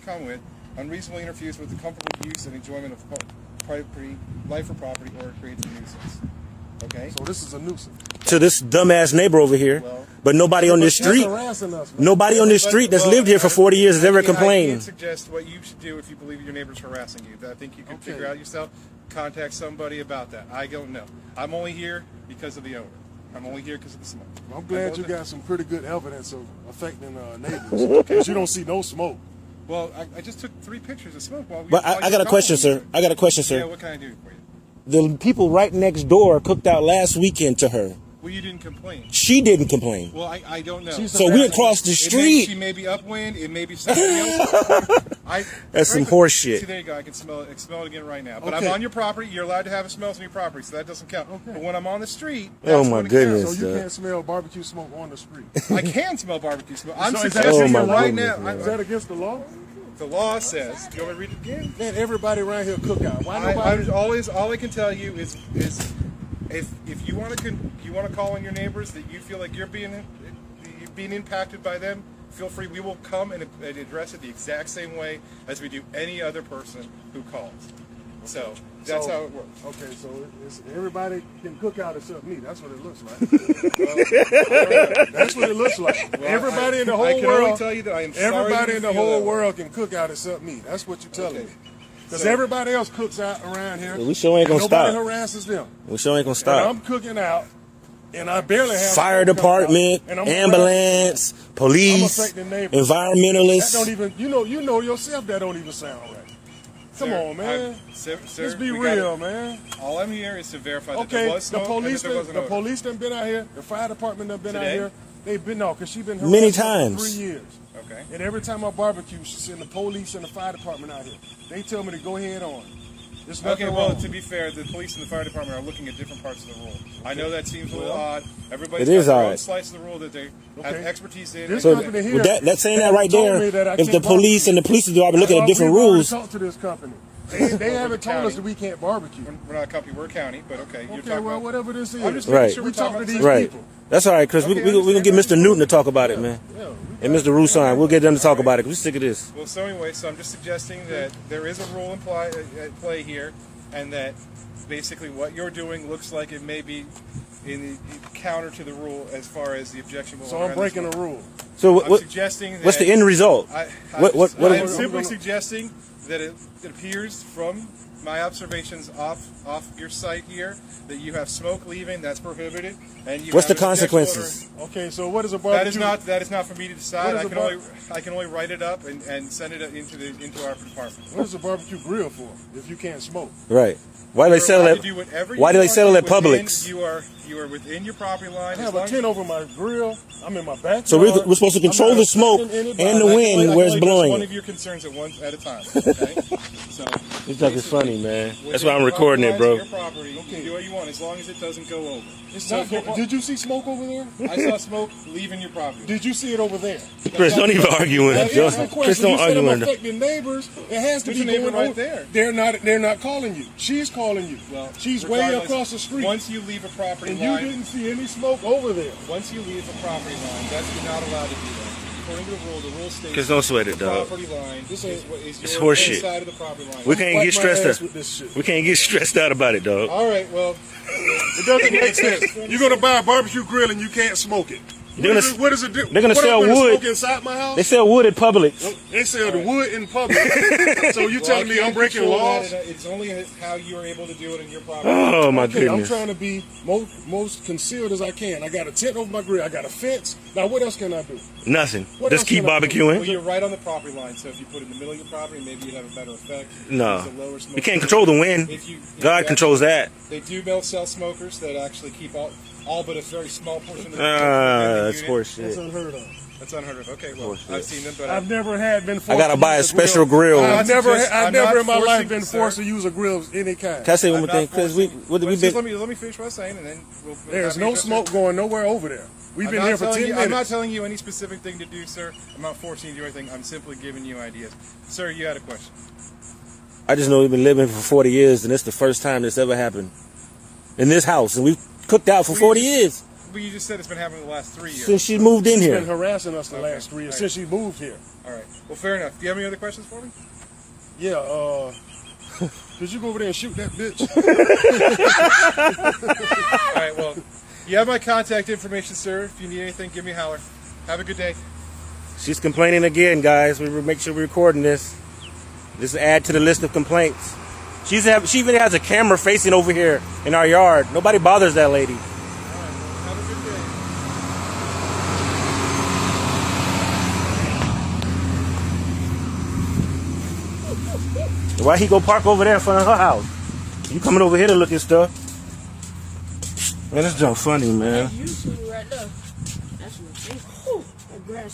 come with unreasonably interferes with the comfortable use and enjoyment of property, life or property, or creates a nuisance. Okay? So this is a nuisance. To this dumbass neighbor over here, but nobody on this street, nobody on this street that's lived here for 40 years has ever complained. I can't suggest what you should do if you believe your neighbor's harassing you. I think you can figure out yourself. Contact somebody about that. I don't know. I'm only here because of the odor. I'm only here because of the smoke. I'm glad you got some pretty good evidence of affecting neighbors, because you don't see no smoke. Well, I just took 3 pictures of smoke. But I got a question, sir. I got a question, sir. Yeah, what can I do for you? The people right next door cooked out last weekend to her. Well, you didn't complain. She didn't complain. Well, I don't know. So we across the street. She may be upwind. It may be something else. That's some horse shit. See, there you go. I can smell it. I can smell it again right now. But I'm on your property. You're allowed to have smells on your property, so that doesn't count. But when I'm on the street, oh my goodness! So you can't smell barbecue smoke on the street. I can smell barbecue smoke. I'm suggesting right now. Is that against the law? The law says. Do you want me to read it again? Man, everybody around here cook out. Why nobody? All I can tell you is if you want to call on your neighbors that you feel like you're being impacted by them, feel free. We will come and address it the exact same way as we do any other person who calls. So that's how it works. Okay, so everybody can cook out except me. That's what it looks like. That's what it looks like. Well, everybody in the whole world. I can only tell you that I am sorry. Everybody in the whole world can cook out except me. That's what you're telling me. Because everybody else cooks out around here. We sure ain't gonna stop. Nobody harasses them. We sure ain't gonna stop. And I'm cooking out, and I barely have fire department, ambulance, police, environmentalists. That don't even you know yourself that don't even sound right. Come on, man. Sir, let's be real, man. All I'm here is to verify that there was smoke the police done been out here. The fire department done been out here. They've been because she's been many times. For 3 years. Okay. And every time I barbecue, she send the police and the fire department out here. They tell me to go ahead on. Okay, well, to be fair, the police and the fire department are looking at different parts of the rule. I know that seems a little odd. Everybody's got their own slice of the rule that they have expertise in. So that's saying that right there. If the police and the police department looking at different rules. Talk to this company. They haven't told us that we can't barbecue. We're not a company, we're a county, but okay. Okay, well, whatever this is. Right. We talk to these people. That's all right, Chris. We're going to get Mr. Newton to talk about it, man. And Mr. Roussan. We'll get them to talk about it. We're sick of this. Well, so anyway, I'm just suggesting that there is a rule at play here, and that basically what you're doing looks like it may be in counter to the rule as far as the objection. So I'm breaking the rule. So I'm suggesting that what's the end result? I'm simply suggesting that it appears from my observations off your site here that you have smoke leaving. That's prohibited. And you what's the consequences? Okay, so what is a barbecue? That is not for me to decide. I can only write it up and send it into our department. What is a barbecue grill for if you can't smoke? Right. Why do they settle at Publix? You are within your property line. I have a tent over my grill. I'm in my backyard. So we're supposed to control the smoke and the wind where it's blowing. One of your concerns at a time. Okay. So this stuff is funny, man. That's why I'm recording it, bro. Your property, you can do what you want as long as it doesn't go over. Did you see smoke over there? I saw smoke leaving your property. Did you see it over there? Chris, don't even argue with him. Chris, don't argue with him. Affecting neighbors. It has to be going right there. They're not calling you. She's calling you. Well, she's way across the street. Once you leave a property line, and you didn't see any smoke over there. Once you leave a property line, you're not allowed to do that. According to the rule states. Because don't sweat it, dog. Property line is it's horse shit. Side of the property line. We can't get stressed out. We can't get stressed out about it, dog. All right, well, it doesn't make sense. You're gonna buy a barbecue grill and you can't smoke it. What does it do? They're gonna sell wood inside my house. They sell wood at Publix. They sell the wood in public. So you're telling me I'm breaking laws? It's only how you are able to do it in your property. Oh my goodness! I'm trying to be most concealed as I can. I got a tent over my grill. I got a fence. Now what else can I do? Nothing. Just keep barbecuing. Well, you're right on the property line. So if you put it in the middle of your property, maybe you'd have a better effect. No, you can't control the wind. God controls that. They do sell smokers that actually keep all but a very small portion of the that's horseshit. That's unheard of. That's unheard of. Okay, well, I've seen them, but I've never been forced. I gotta buy a special grill. I've never in my life been forced to use a grill of any kind. Can I say one more thing? Because let me finish what I'm saying, and then there's no smoke going nowhere over there. We've been here for 10 minutes. I'm not telling you any specific thing to do, sir. I'm not forcing you to do anything. I'm simply giving you ideas. Sir, you had a question. I just know we've been living for 40 years, and it's the first time this ever happened in this house, and we've cooked out for 40 years. but you just said it's been happening the last 3 years. Since she moved in She's here. been harassing us the last 3 years, since she moved here. All right. Well, fair enough. Do you have any other questions for me? Yeah, could you go over there and shoot that bitch? All right, well, you have my contact information, sir. If you need anything, give me a holler. Have a good day. She's complaining again, guys. We make sure we're recording this. This is add to the list of complaints. She even has a camera facing over here in our yard. Nobody bothers that lady. All right, well, have a good day. Why he go park over there in front of her house? You coming over here to look at stuff? Man, this junk funny, man. You see right there. That's my face. That grass.